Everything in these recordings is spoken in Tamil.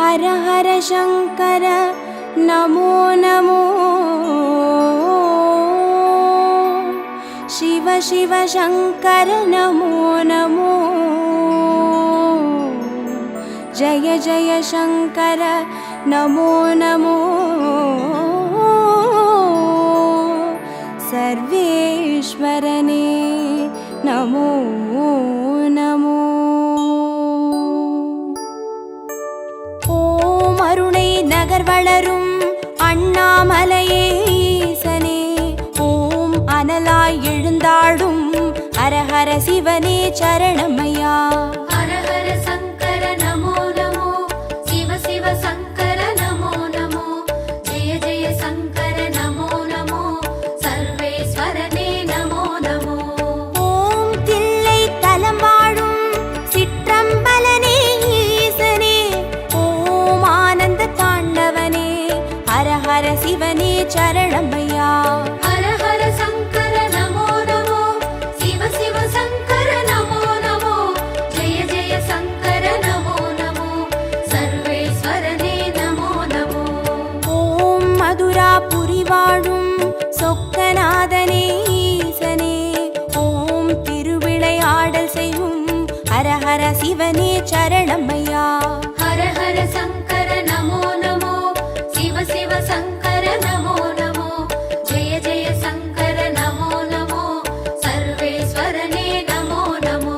हर हर शंकर नमो नमो शिव शिव शंकर नमो नमो जय जय शंकर नमो नमो सर्वेश्वरने नमो नमो ओम अरुणै नगर वளரும் அண்ணாமலையே ஈசனே ஓம் அனலாய் எழுந்தாடும் ஹர ஹர சிவனே சரணமையா हर हर शंकर नमो नमो शिव शिव शंकर नमो नमो जय जय शंकर नमो नमो सर्वेश्वरने नमो नमो ஓம் தில்லை தலம் வாழும் சிற்றம்பலனே ஈசனே ஓம் ஆனந்த தாண்டவனே ஹர ஹர சிவனே சரணமையா हर हर शंकर नमो नमो शिव शिव शंकर नमो नमो जय जय शंकर नमो नमो सर्वेश्वरने नमो नमो ஓம் மதுராபுரி வாழும் சொக்கநாதனே ஈசனே ஓம் திருவிளையாடல் செய்யும் ஹர ஹர சிவனே சரணமையா हर हर शंकर नमो नमो शिव शिव शंकर नमो नमो जय जय शंकर नमो नमो सर्वेश्वरने नमो नमो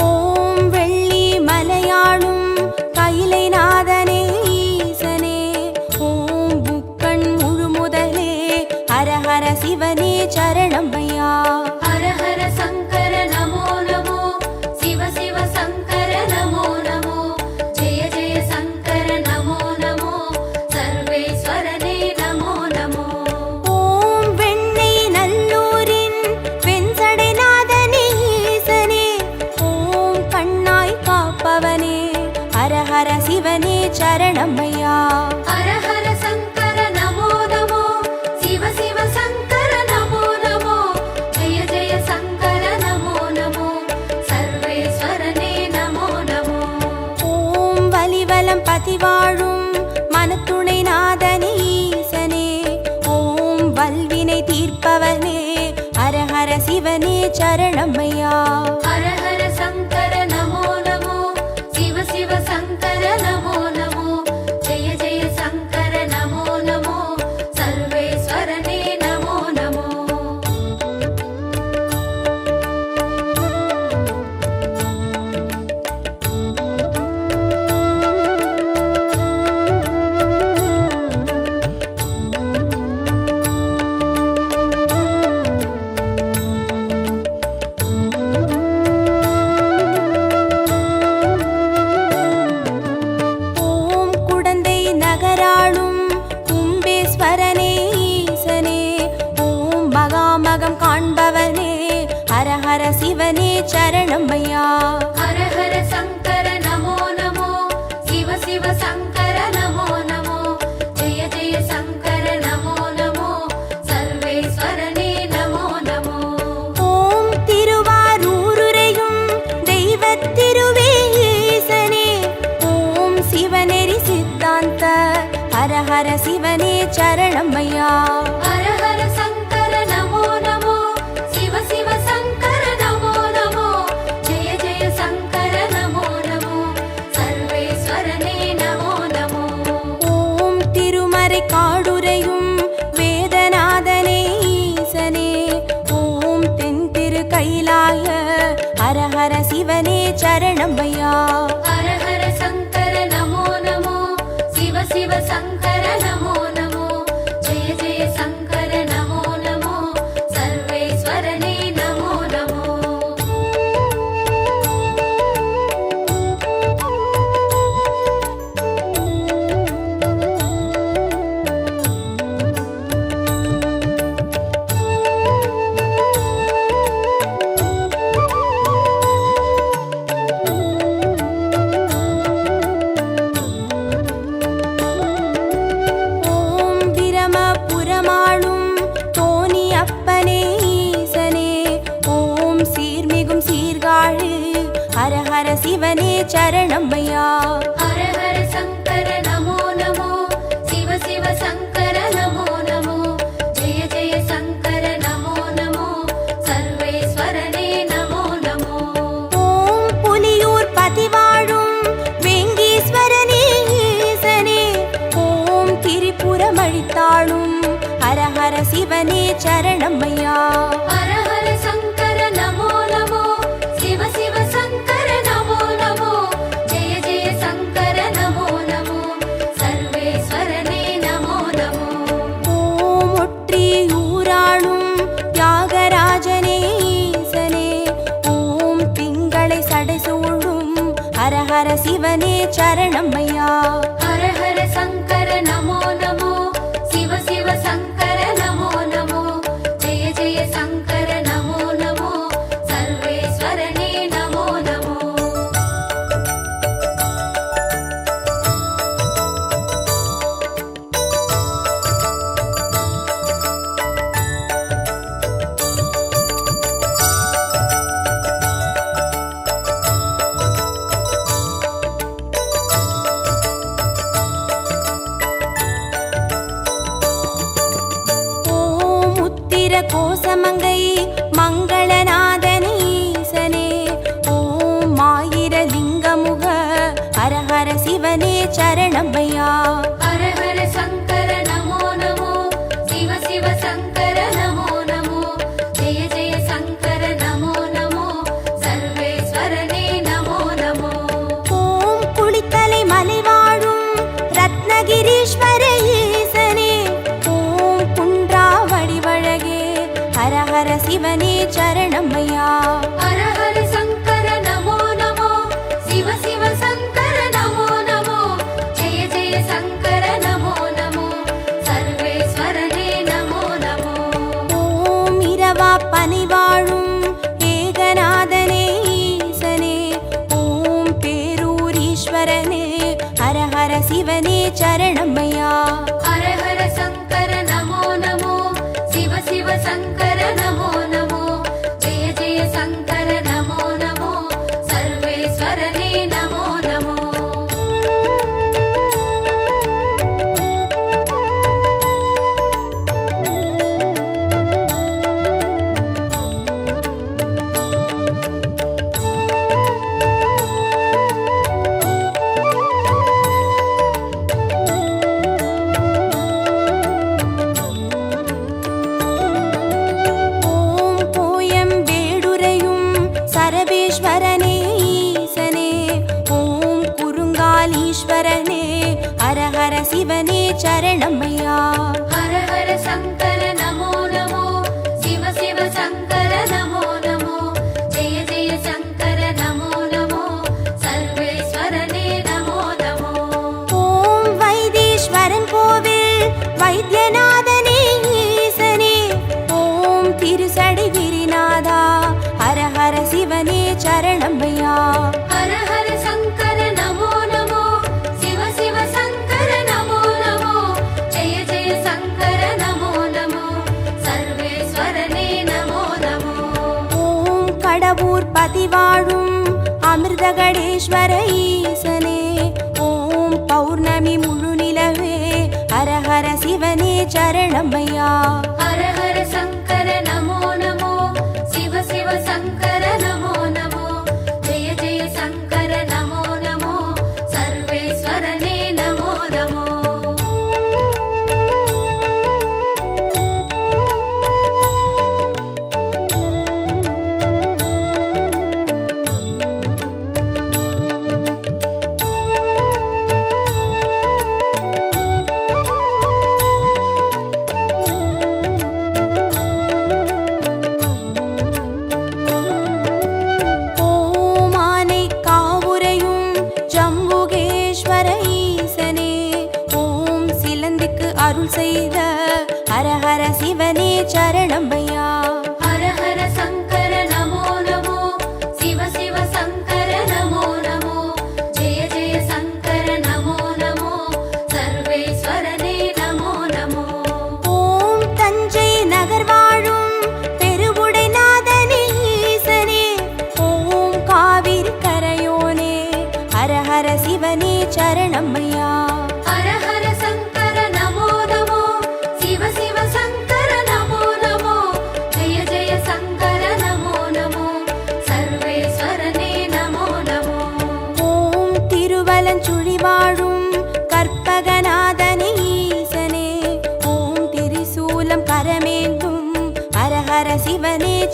ஓம் வெள்ளி மலையாளும் கைலைநாதனே ஈசனே ஓம் புக்கண் முழுமுதலே ஹர ஹர சிவனே சரணமையா हर हर शंकर नमो नमो शिव शिव शंकर नमो नमो जय जय शंकर नमो नमो सर्वेश्वरने नमो नमो ஓம் வெண்ணை நல்லூரின் வெண்சடைநாதனே ஈசனே ஓம் கண்ணாய் காப்பவனே ஹர ஹர சிவனே சரணமையா हर हर शंकर नमो नमो शिव शिव शंकर नमो नमो जय जय शंकर नमो नमो सर्वेश्वरने नमो नमो ஓம் வலிவலம் பதிவாழும் மனத்துணை நாதனே ஈசனே ஓம் வல்வினை தீர்ப்பவனே ஹர ஹர சிவனே சரணமையா हर हर शंकर नमो नमो शिव शिव शंकर नमो नमो जय जय शंकर नमो नमो सर्वेश्वरने नमो नमो ஓம் குடந்தை நகராளும் கும்பேஸ்வரனே ஈசனே ஓம் மகாமகம் காண்பவனே ஹர ஹர சிவனே சரணமையா हर हर शंकर नमो नमो शिव शिव शंकर नमो नमो जय जय शंकर नमो नमो सर्वेश्वरने नमो नमो ஓம் திருவாரூருரையும் தெய்வத் திருவே ஈசனே ஓம் சிவநெறி சித்தாந்த ஹர ஹர சிவனே சரணமையா हर हर शंकर नमो नमो शिव शिव शंकर नमो नमो जय जय शंकर नमो नमो सर्वेश्वरने नमो नमो ஓம் திருமறை காடுரையும் வேதநாதனே ஈசனே ஓம் தென் திரு கைலாய ஹர ஹர சிவனே சரணமையா हर हर शंकर नमो नमो शिव शिव शंकर नमो नमो जय जय शंकर नमो नमो सर्वेश्वरने नमो नमो சரணமையா. ஹர ஹர சங்கர நமோ நமோ, சிவ சிவ சங்கர நமோ நமோ, ஜெய ஜெய சங்கர நமோ நமோ, சர்வேஸ்வரனே நமோ நமோ. ஓம் புலியூர் பதிவாழும் வேங்கீஸ்வரனே ஈசனே, ஓம் திரிபுரம் அழித்தாளும் ஹர ஹர சிவனே சரணமையா. ஹர ஹர சங்கர நமோ நமோ, சிவ சிவ சங்கர நமோ நமோ, ஜெய ஜெய சங்கர நமோ நமோ, சர்வேஸ்வரனே நமோ நமோ. ஓம் ஒற்றியூராளும் தியாகராஜனே ஈசனே, ஓம் திங்களை சடைசூழும் ஹர ஹர சிவனே சரணமையா. ஹர ஹர சங்கர நமோ நமோ, சிவ சிவ சங்கர நமோ நமோ, ஜெய ஜெய சங்கர நமோ நமோ, சர்வேஸ்வரனே நமோ நமோ. ஓம் உத்திர கோசமங்கை மங்களநாதனே ஈசனே, ஓம் ஆயிர லிங்கமுக ஹர ஹர சிவனே சரணமையா. ஹர ஹர சங்கர நமோ நமோ, சிவ சிவ சங்கர நமோ நமோ, ஜெய ஜெய சங்கர நமோ நமோ, சர்வேஸ்வரனே நமோ நமோ. ஓம் குளித்தலை மலை வாழும் ரத்னகிரீஸ்வர ஈசனே, ஓம் குன்றா வடிவழகே ஹர ஹர சிவனே சரணமையா. ஹர ஹர சங்கர நமோ நமோ, சிவ சிவ சங்கர நமோ நமோ, ஜெய ஜெய சங்கர நமோ நமோ, சர்வேஸ்வரனே நமோ நமோ. ஓம் இரவா பனி வாழும் ஏகநாதனே ஈசனே, ஓம் பேரூரீஸ்வரனே ஹர ஹர சிவனே சரணமையா. ஹர ஹர சங்கர நமோ நமோ, சிவ சிவ சங்கர நமோ நமோ, ஜெய ஜெய சங்கர நமோ நமோ, சர்வேஸ்வரனே நமோ நமோ. ஓம் கோயம் வேடுரையும் சரபேஸ்வரனே ஈசனே, ஓம் குறுங்காலீஸ்வரனே ஹர ஹர சிவனே சரணமையா. ஹர ஹர சங்கர நமோ நமோ, சிவ சிவ சங்கர நமோ நமோ, ஜெய ஜெய சங்கர நமோ நமோ, சர்வேஸ்வரனே நமோ நமோ. ஓம் வைத்தீஸ்வரன் கோவில் வைத்தியநாதனே ஈசனே, ஓம் திருசடை கிரிநாதா ஹர ஹர சிவனே சரணமையா. ஹர ஹர சங்கர நமோ நமோ, சிவ சிவ சங்கர நமோ நமோ, ஜெய ஜெய சங்கர நமோ நமோ, சர்வேஸ்வரனே நமோ நமோ. ஓம் கடவுர் பதிவாழும் அமிர்தகடேஸ்வர ஈசனே, ஓம் பௌர்ணமி முழு நிலவே ஹர ஹர சிவனே சரணமையா. ஹர ஹர சங்கர நமோ நமோ, சிவ சிவ சங்கர நமோ நமோ, ஜெய ஜெய சங்கர நமோ நமோ, சர்வேஸ்வரனே நமோ நமோ. ஓம் ஆனை காவுரையும் ஜம்புகேஸ்வர ஈசனே, ஓம் சிலந்திக்கு அருள் செய்த ஹர ஹர சிவனே சரணமையா. ஹர ஹர சங்கர நமோ நமோ, சிவ சிவ சங்கர நமோ நமோ, ஜெய ஜெய சங்கர நமோ நமோ, சர்வேஸ்வரனே நமோ நமோ. ஓம் தஞ்சை நகர் வாழும் பெருவுடைநாதனே ஈசனே, ஓம் காவிரி கரையோனே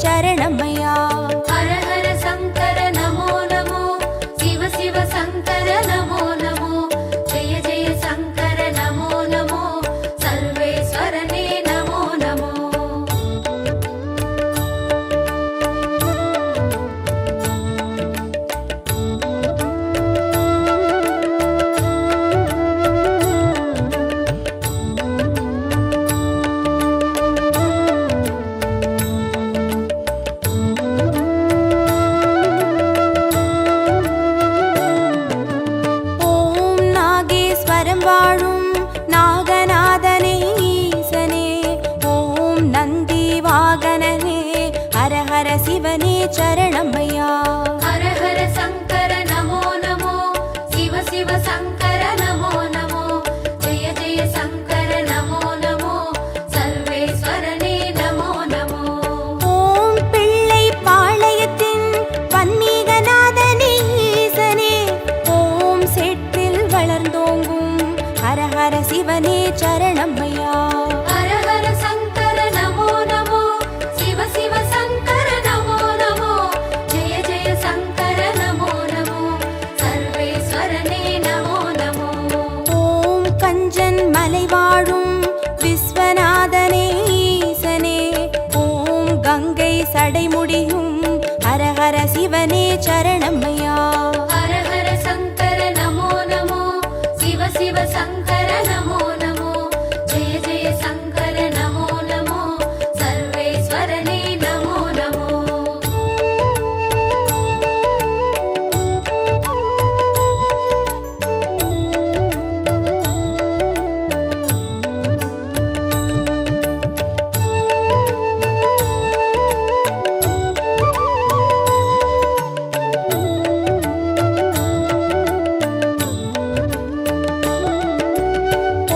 சரணமையா. ஹர ஹர சங்கர நமோ நமோ, சிவ சிவ சங்கர நமோ நமோ, ஜெய ஜெய சங்கர நமோ நமோ, சர்வேஸ்வரனே நமோ நமோ. ஓம் நாகேஸ்வரம் வாழும் நாகநாதனே ஈசனே, ஓம் நந்தி வாகனனே, ஹர ஹர சிவனே சரணமையா. ஹர ஹர சங்கர நமோ நமோ, சிவ சிவ சங்கர நமோ நமோ, ஜெய ஜெய சங்கர நமோ நமோ, சர்வேஸ்வரனே நமோ நமோ. ஓம் பிள்ளை பாளையத்தின் பன்மீகநாதனே ஈசனே, ஓம் செட்டில் வளர்ந்தோங்கும் ஹர ஹர சிவனே சரணமையா. ஹர ஹர சங்கர நமோ நமோ, சிவ சிவ சங்கர நமோ நமோ, ஜெய ஜெய சங்கர நமோ நமோ, சர்வேஸ்வரனே நமோ நமோ. ஓம் கஞ்சன் மலை வாழும் விஸ்வநாதனே ஈசனே, ஓம் கங்கை சடைமுடியும் ஹர ஹர சிவனே சரணமையா. ஹர ஹர சங்கர நமோ நமோ, சிவ சிவ சங்கர நமோ நமோ, ஜெய ஜெய சங்கர நமோ நமோ, சர்வேஸ்வரனே நமோ நமோ.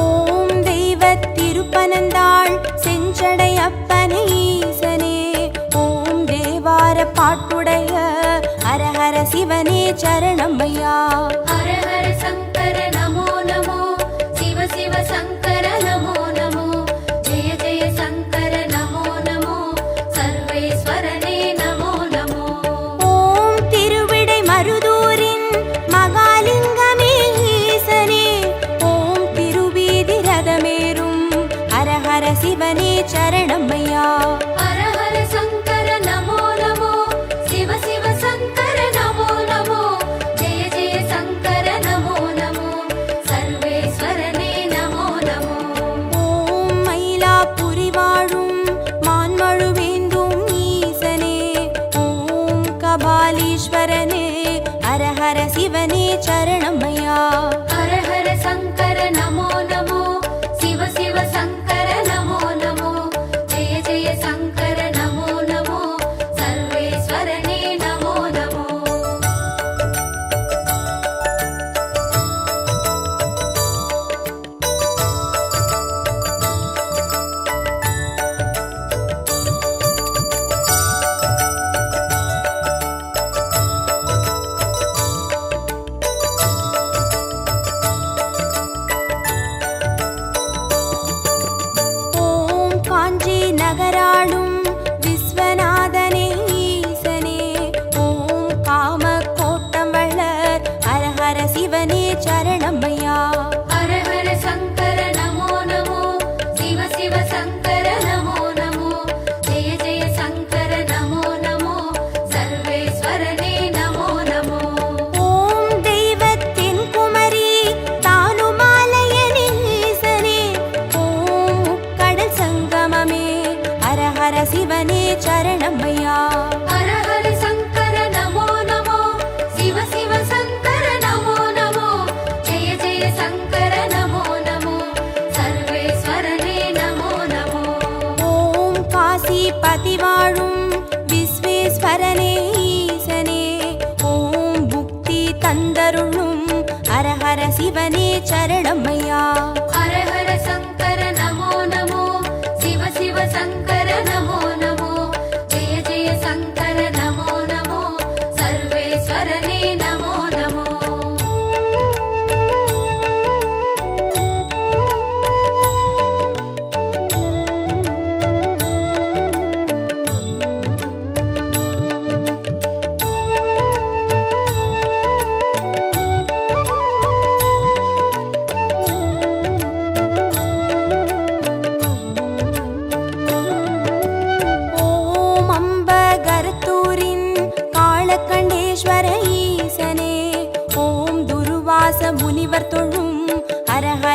ஓம் தெய்வத் திருப்பனந்தாள் செஞ்சடை அப்பனே ஈசனே, ஓம் தேவார பாட்டுடைய ஹர ஹர சிவனே சரணமையா. ஹர ஹர சங்கர நமோ நமோ, சிவ சிவ சங்கர நமோ நமோ, ஜெய ஜெய சங்கர நமோ நமோ, சர்வேஸ்வரனே நமோ நமோ. ஓம் திருவிடை மருதூரின் மகாலிங்கமே ஈசனே, ஓம் திருவீதி ரதமேறும் ஹர ஹர சிவனே சரணமையா. ஹர ஹர சங்கர நமோ நமோ, சிவ சிவ சங்கர நமோ நமோ, ஜெய ஜெய சங்கர நமோ நமோ, சர்வேஸ்வரனே நமோ நமோ. ஓம் மயிலாப்புரி வாழும் மான்மழுவேந்தும் ஈசனே, ஓம் கபாலீஸ்வரனே, ஹர ஹர சிவனே சரணமையா. ஹர ஹர சங்கர நமோ நமோ, சிவ சிவ சங்கர நமோ நமோ, ஜெய ஜெய சங்கர நமோ நமோ, சர்வேஸ்வரனே நமோ நமோ. ஓம் காஞ்சி நகராளும் விஸ்வநாதனே ஈசனே, ஓம் காம கோட்டம் வளர் ஹர ஹர சிவனே சரணமையா. ஹர ஹர சங்கர நமோ நமோ, சிவ சிவ சங்கர நமோ நமோ, ஜெய ஜெய சங்கர நமோ நமோ, சர்வேஸ்வரனே நமோ நமோ. ஓம் தெய்வத்தின் குமரி தானுமாலயனே ஈசனே, ஓம் கடல் சங்கமமே ஹர ஹர சிவனே சரணமையா. ஹர ஹர சங்கர நமோ நமோ, சிவ சிவ சங்கர நமோ நமோ, ஜெய ஜெய சங்கர நமோ நமோ, சர்வேஸ்வரனே நமோ நமோ. ஓம் காசிபதி வாழும் விஸ்வேஸ்வரனே ஈசனே, ஓம் புக்தி தந்தருளும் ஹர ஹர சிவனே சரணமையா. ஹர ஹர சங்கர நமோ நமோ, சிவ சிவ சங்கர நமோ நமோ, ஜெய ஜெய சங்கர நமோ நமோ, சர்வேஸ்வரனே நமோ நமோ.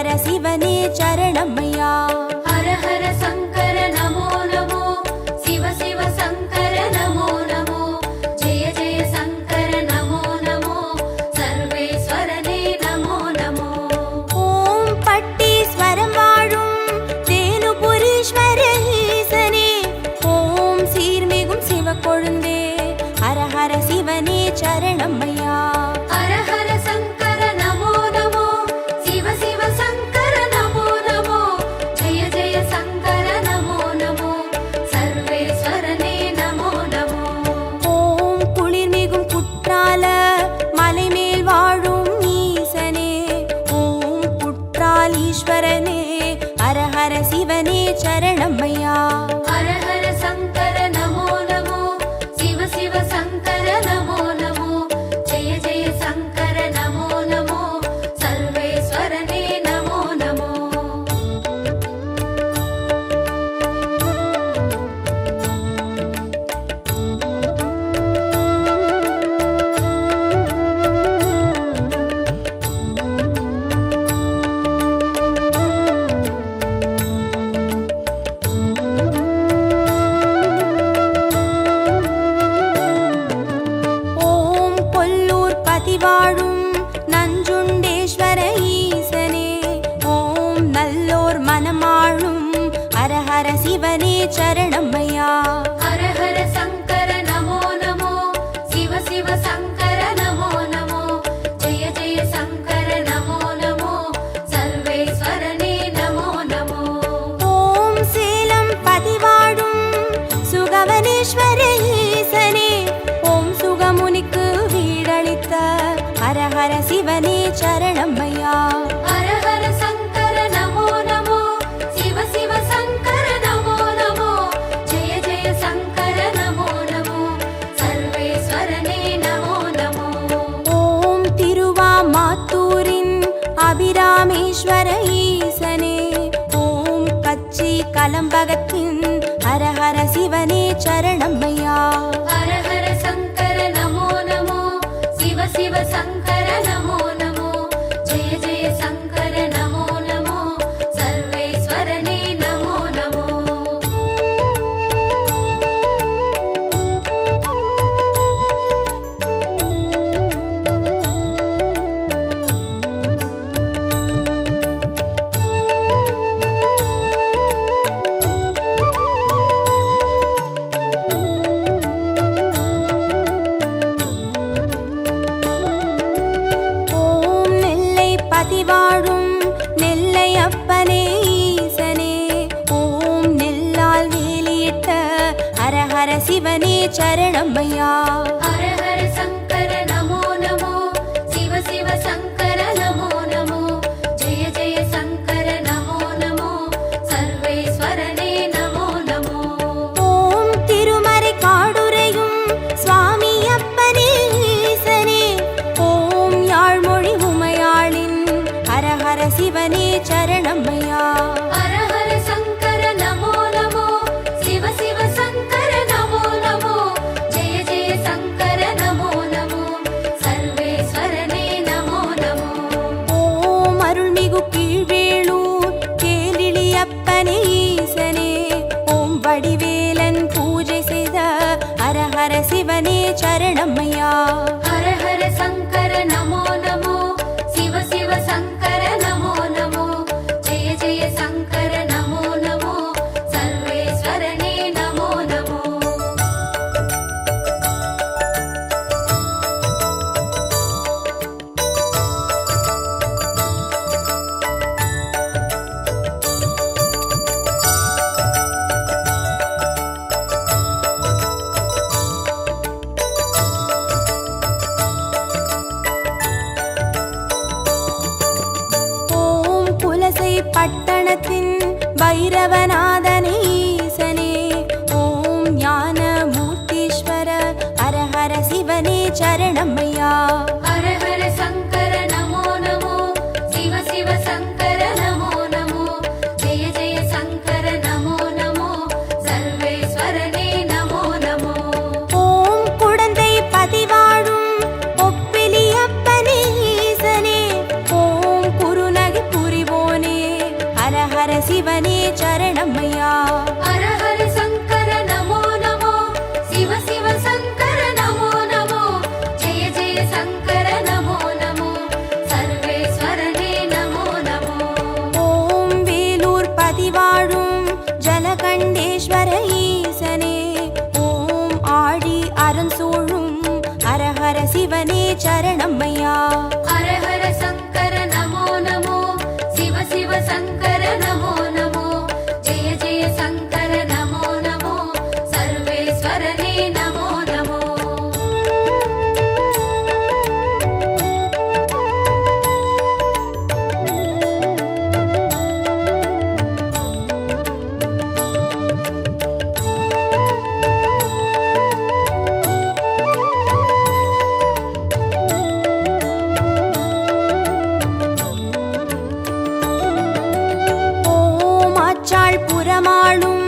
ஹர சிவனே சரணமையா. ஹர ஹர சங்கர நமோ நமோ, சிவ சிவ சங்கர நமோ நமோ, ஜெய ஜெய சங்கர நமோ நமோ, சர்வேஸ்வரனே நமோ நமோ. ஓம் பட்டீஸ்வரம் வாழும் தேனுபுரீஸ்வர ஈசனே, ஓம் சீர்மிகும் சிவக்கொழுந்தே, ஹர ஹர சிவனே சரணமையா. ஹர ஹர சங்கர நமோ நமோ, சிவ சிவ சங்கர நமோ நமோ, ஜெய ஜெய சங்கர நமோ நமோ, சர்வேஸ்வரனே நமோ நமோ. ஓம் குளிர்மிகும் குற்றால மலைமேல் வாழும் ஈசனே, ஓம் குற்றாலீஸ்வரனே, ஹர ஹர சிவனே சரணமையா. ஹர ஹர சங்கர நமோ நமோ, சிவ சிவ சங்கர நமோ நமோ, ஜெய ஜெய சங்கர நமோ நமோ, சர்வேஸ்வரனே நமோ நமோ. ஓம் கொல்லூர் பதிவாழும் நஞ்சுண்டேஸ்வர ஈசனே, ஓம் நல்லோர் மனமாளும் ஹர ஹர சிவனே சரணமையா. ஹர ஹர சங்கர நமோ நமோ, சிவ சிவ சங்கர நமோ நமோ, ஜெய ஜெய சங்கர நமோ நமோ, சர்வேஸ்வரனே நமோ நமோ. ஓம் சேலம் பதிவாழும் சுகவனேஸ்வர ஈசனே, ஓம் சுகமுனிக்கு வீடளித்த ஹர ஹர சிவனே சரணமையா. ஹர ஹர சங்கர நமோ நமோ, சிவ சிவ சங்கர நமோ நமோ, ஜெய ஜெய சங்கர நமோ நமோ, சர்வேஸ்வரனே நமோ நமோ. ஓம் திருவாமாத்தூரின் அபிராமேஸ்வர ஈசனே, ஓம் கச்சி கலம்பகத்தின் ஹர ஹர சிவனே சரணமையா. ஹர ஹர சங்கர நமோ நமோ, சிவ சிவ சங்கர நமோ நமோ, ஜெய ஜெய சங்கர நமோ நமோ, சர்வேஸ்வரனே நமோ நமோ. ஓம் நெல்லை பதிவாழும் நெல்லை அப்பனே ஈசனே, ஓம் நெல்லால் வேலியிட்ட ஹர ஹர சிவனே சரணமையா. ஹர ஹர சங்கர நமோ நமோ, சிவ சிவ சங்கர நமோ நமோ, ஜெய ஜெய சங்கர நமோ நமோ, சர்வேஸ்வரனே நமோ நமோ. ஓம் திருமறை காடுரையும் சுவாமி அப்பனே ஈசனே, ஓம் யாழ்மொழி உமையாளின் ஹர ஹர சிவனே சரணமையா. ஹர ஹர சங்கர நமோ நமோ, சிவ சிவ சங்கர நமோ நமோ, ஜெய ஜெய சங்கர நமோ நமோ, சர்வேஸ்வரனே நமோ நமோ. ஓம் அருள்மிகு கீழ்வேளூர் கேளிழி அப்பனே ஈசனே, ஓம் வடிவேலன் பூஜை செய்த ஹர ஹர சிவனே சரணமையா. ஹர ஹர சங்கர நமோ நமோ, சிவ சிவ சங்கர நமோ நமோ, ஜெய ஜெய சங்கர நமோ நமோ, சர்வேஸ்வரனே நமோ நமோ. ஓம் புலசை பட்டணத்தின் பைரவநாதனே ஈசனே, ஓம் ஞான மூர்த்தீஸ்வர ஹர ஹர சிவனே சரணமையா. ஹர ஹர சங்கர நமோ நமோ, சிவ சிவ சங்கர நமோ நமோ, ஜெய ஜெய சங்கர நமோ நமோ, சர்வேஸ்வரனே நமோ நமோ. ஓம் குடந்தை பதிவாழும் ஒப்பிலி அப்பனே ஈசனே, ஓம் குருநகை புரிவோனே சரணமையா. ஹர ஹர சங்கர நமோ நமோ, சிவ சிவ சங்கர நமோ நமோ, ஜெய ஜெய சங்கர நமோ நமோ, சர்வேஸ்வரனே நமோ நமோ. ஓம் வேலூர் பதிவாழும் ஜலகண்டேஸ்வர ஈசனே, ஓம் ஆழி அரண் சூழும் ஹர ஹர சிவனே சரணமையா. ஹர ஹர சங்கர நமோ நமோ, சிவ சிவ சங்கர நமோ நமோ, ஜெய ஜெய சங்கர நமோ நமோ, சர்வேஸ்வரனே நமோ நமோ. ஓம் ஆச்சாள் புறமாளும்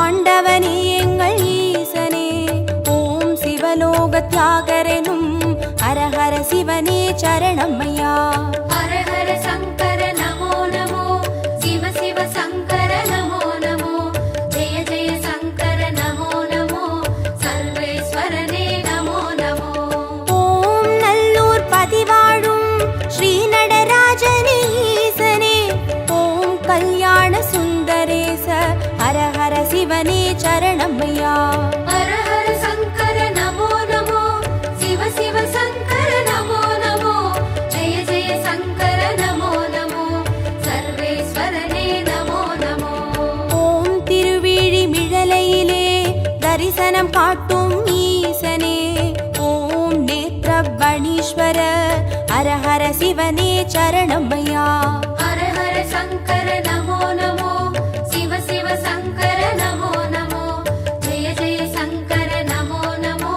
ஆண்டவனே எங்கள் ஈசனே, ஓம் சிவலோக தியாகரெனும் ஹர ஹர சிவனே சரணமையா. ஹர ஹர சங்கர நமோ நமோ, சிவ சிவ சங்கர நமோ நமோ, ஜெய ஜெய சங்கர நமோ நமோ, சர்வேஸ்வரனே நமோ நமோ. ஓம் நல்லூர் பதிவாழும் ஸ்ரீ நடராஜனே ஈசனே, ஓம் கல்யாண சுந்தரேச ஹர ஹர சிவனே சரணமையா. ஹர ஹர சங்கர நமோ நமோ, சிவ சிவ சங்கர நமோ நமோ, ஜெய ஜெய சங்கர நமோ நமோ, சர்வேஸ்வரனே நமோ நமோ. ஓம் திருவிழிமிழலையிலே தரிசனம் காட்டும் ஈசனே, ஓம் நேத்ரபணீஸ்வர ஹர ஹர சிவனே சரணமையா. ஹர ஹர சங்கர நமோ நமோ, சிவ சிவ சங்கர நமோ நமோ, ஜெய ஜெய சங்கர நமோ நமோ,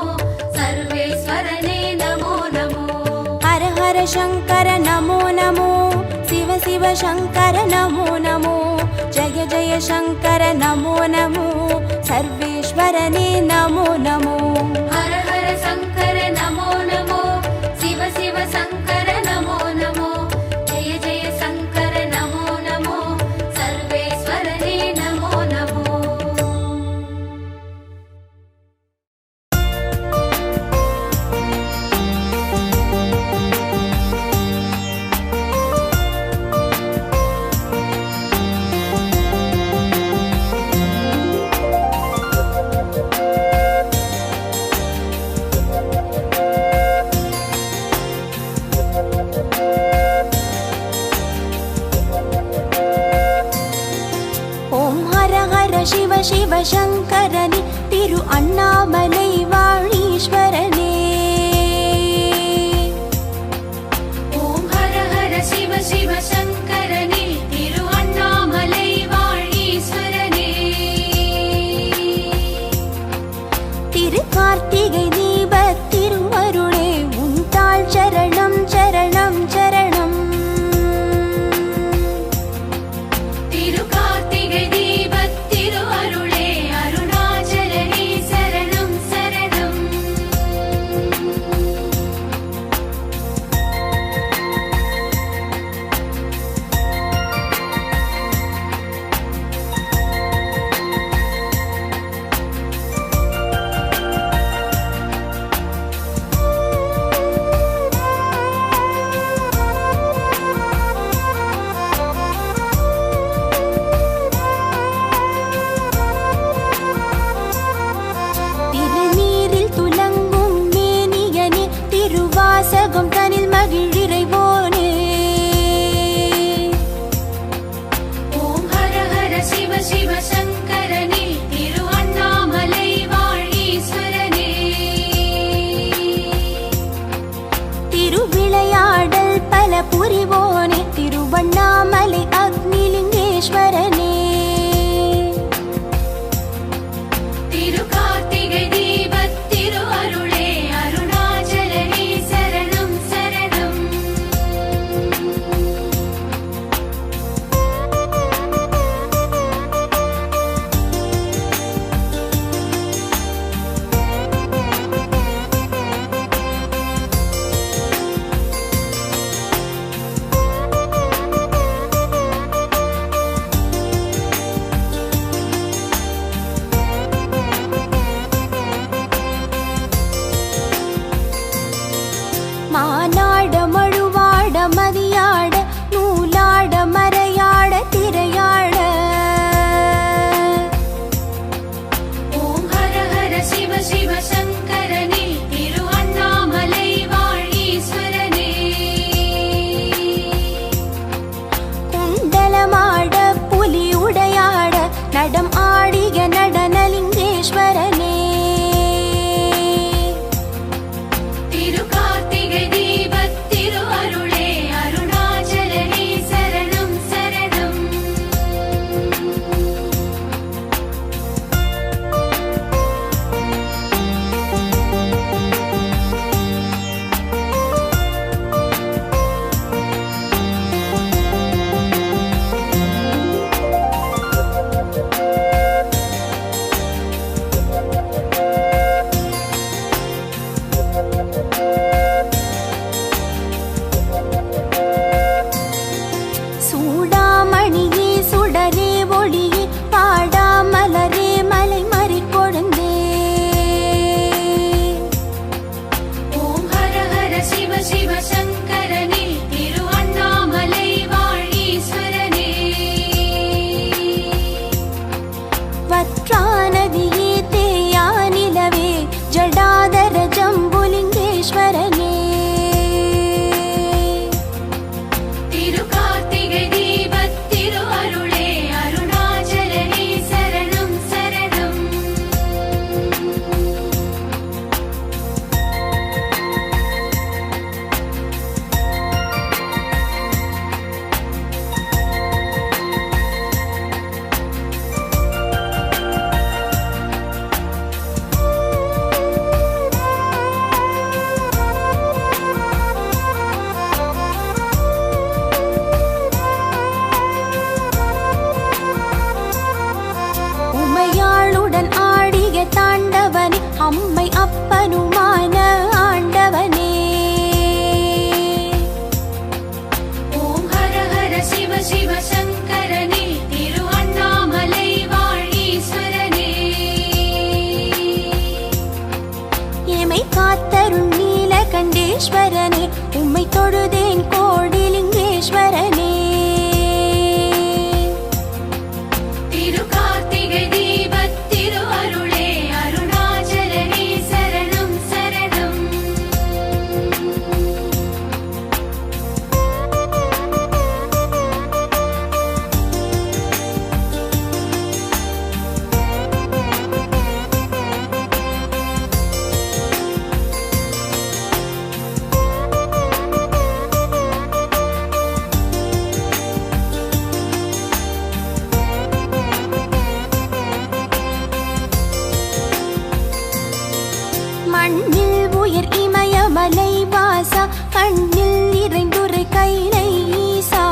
சர்வேஸ்வரனே நமோ நமோ. ஹர ஹர சங்கர நமோ நமோ, சிவ சிவ சங்கர நமோ நமோ, ஜய ஜய சங்கர நமோ நமோ, சர்வேஸ்வரனே நமோ நமோ. ஹர ஹர சங்கர நமோ நமோ, சிவ சிவ சங்கர நமோ நமோ, ஜெய ஜெய சங்கர நமோ நமோ, சர்வேஸ்வரனே நமோ நமோ. ஓம் ஹர ஹர சிவ சிவ சங்கரனே, திரு அண்ணாமலை வாழீஸ்வரனே. ஓம் ஹர ஹர சிவ சிவ சங்கரனே, திரு அண்ணாமலை வாழீஸ்வரனே. திரு கார்த்திகை தீப திருவருளே, உன் தாள் சரணம் சரணம் சரணம். திரு கார்த்திகை தீபத் திரு அருளே, அருணாச்சலனே சரணம் நடம் ஆடிய நடனலிங்கேஸ்வரனே திருகார்த்திகை தீபத் திரு அருளே அருணாச்சலனே சரணம் சரணம் சூடாமணியே சுடரே ஒளியே பாடாமலரே மலை மறி கொழுந்தே ஓம் ஹர ஹர சிவ சிவ சங்கரனே திரு அண்ணாமலை வாழீஸ்வரனே வற்றாநதியே தேயா நிலவே ஜடாதர ஜம்புலிங்கேஸ்வரனே திருகார்த்திகை தீபத் திரு அருளே அருணாச்சலனே சரணம் சரணம் உமையாளுடன் ஆடிய தாண்டவனே அம்மை அப்பனுமான ஆண்டவனே ஓம் ஹர ஹர சிவ சிவ சங்கரனே திரு அண்ணாமலை வாழீஸ்வரனே எமை காத்தருள் நீலகண்டேஸ்வரனே உம்மை தொழுதேன் கோடிலிங்கேஸ்வரனே திருகார்த்திகை தீபத் திரு அருளே அருணாச்சலனே சரணம் சரணம் மண்ணில் உயர் இமயமலை வாசா கண்ணில் இறைந்துரை கைலை ஈசா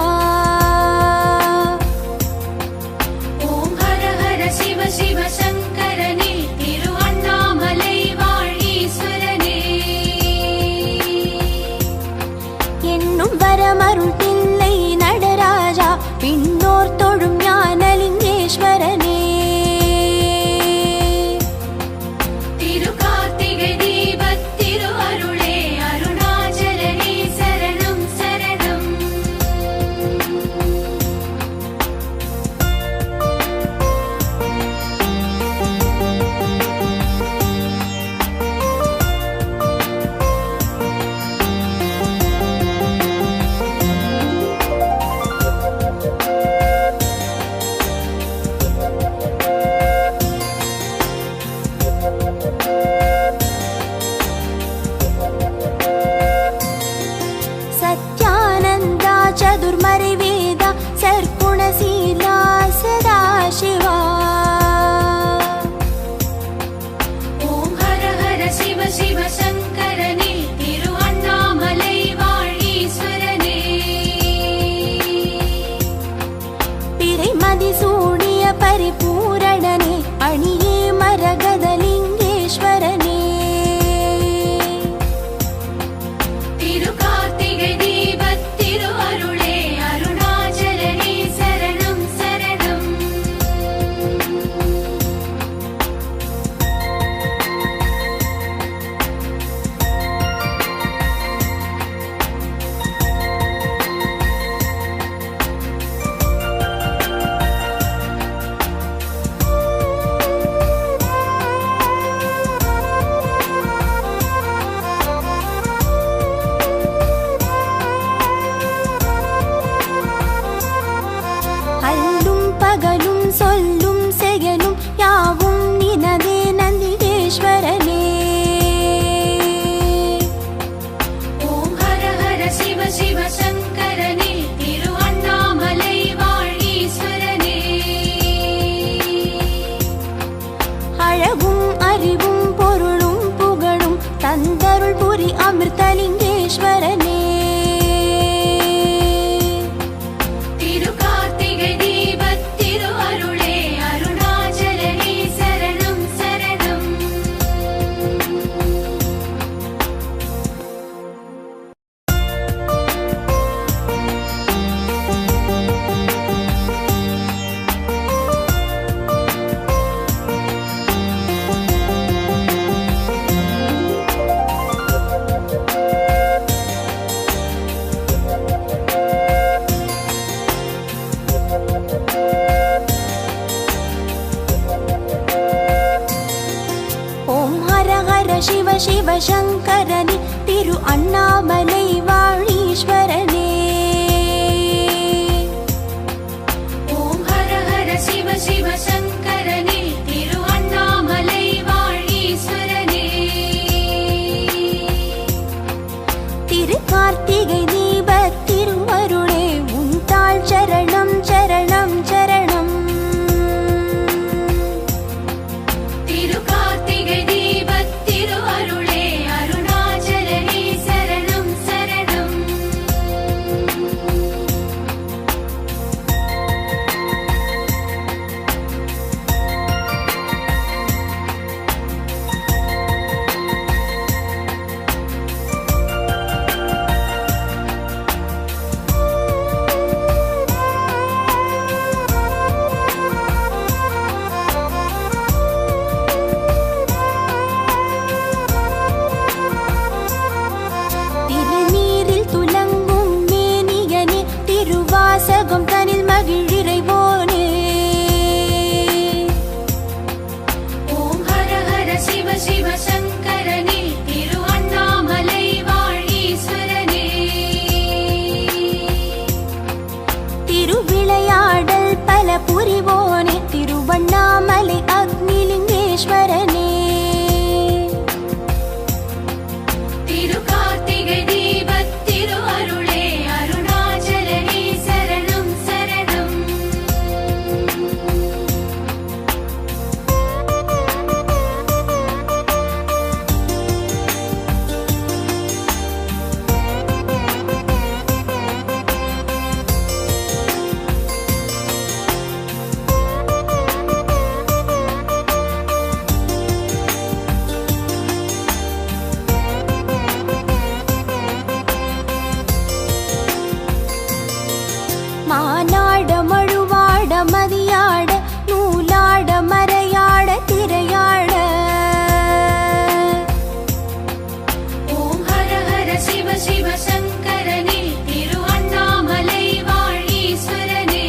ஓம் ஹர ஹர சிவ சிவ சங்கரனே திரு அண்ணாமலை வாழீஸ்வரனே என்னும் வரமருள் தில்லை நடராஜா பின்னோர் தொழும் ஞானலிங்கேஸ்வரனே திருகார்த்திகை தீபத் திரு அருளே அருணாச்சலனே சரணம் சரணம் சத்யானந்தா சதுர்மறை வேதா சர்க்குணசீலா சதாசிவா ஓம் ஹர ஹர சிவ சிவ சங்கரனே திரு அண்ணாமலை வாழீஸ்வரனே பிறை மதிசூடிய பரிபூரணனே அணியே மரகதலிங்கேஸ்வரனே திருகார்த்திகை தீபத் திரு அருளே அருணாச்சலனே சரணம் சரணம் அல்லும் பகலும் சொல்லும் விளையாடல் பல புரிவோனே திருவண்ணாமலை அக்னிலிங்கேஸ்வரனே. திரு கார்த்திகை தீபத் திரு அருளே அருணாச்சலனே சரணம் சரணம். மானாட மழுவாட மதியாட நூலாட மறையாட திரையாட. ஓம் ஹர ஹர சிவ சிவ சங்கரனே திரு அண்ணாமலை வாழீஸ்வரனே.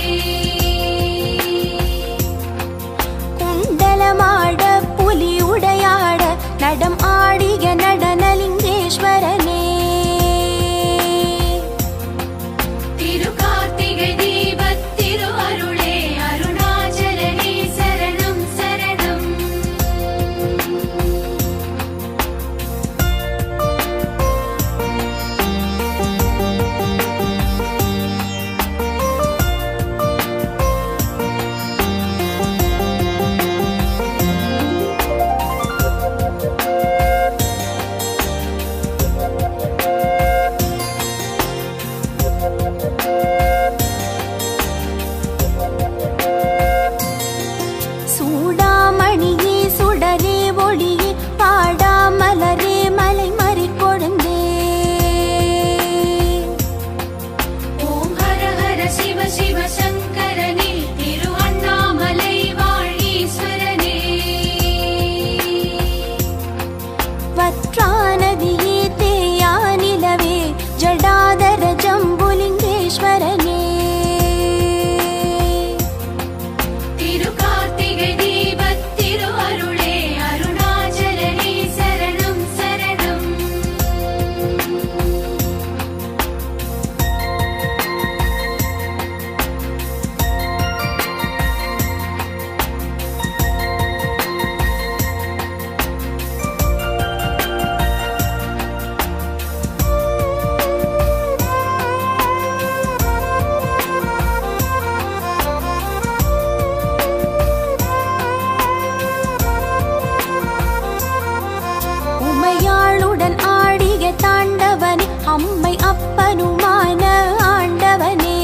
குண்டலமாட புலி உடையாட நடம் ஆடிய நடனலிங்கேஸ்வரனே. திரு கார்த்திகை தீபத் திரு அருளே அருணாச்சலனே சரணம் சரணம். சூடாமணியே சுடரே ஒளியே பாடாமலரே மலை மறி கொழுந்தே. ஓம் ஹர ஹர சிவ சிவ சங்கரனே திரு அண்ணாமலை வாழீஸ்வரனே. வற்றானதியே தேயா நிலவே ஜடாதர ஜம்புலிங்கேஸ்வரனே. திரு கார்த்திகை தீபத் திரு அருளே அருணாச்சலனே சரணம் சரணம். உமையாளுடன் ஆடிய தாண்டவனே அம்மை அப்பனுமான ஆண்டவனே.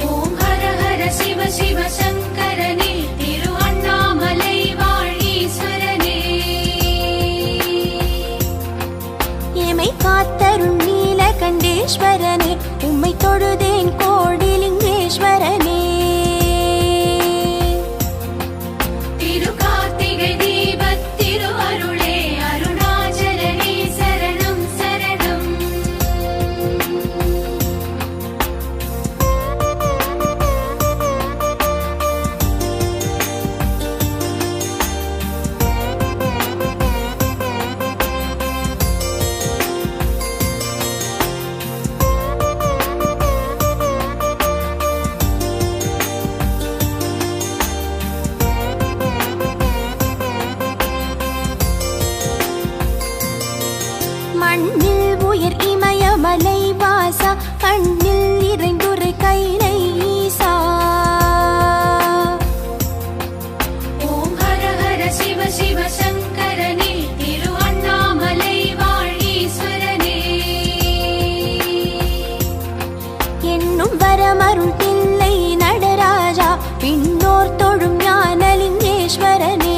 ஓம் ஹர ஹர சிவ சிவ சங்கரனே திரு அண்ணாமலை வாழீஸ்வரனே. எமை காத்தருள் நீலகண்டேஸ்வரனே உம்மை தொழுதேன் கோடிலிங்கேஸ்வரனே. திரு கார்த்திகை தீபத் திரு அருளே அருணாச்சலனே சரணம் சரணம். மண்ணில் உயர் இமயமலை வாசா கண்ணில் இறைந்துரை கைலை ஈசா. ஓம் ஹர ஹர சிவ சிவ சங்கரனே திரு அண்ணாமலை வாழீஸ்வரனே. என்னும் வரமருள் தில்லை நடராஜா பின்னோர் தொழும் ஞானலிங்கேஸ்வரனே.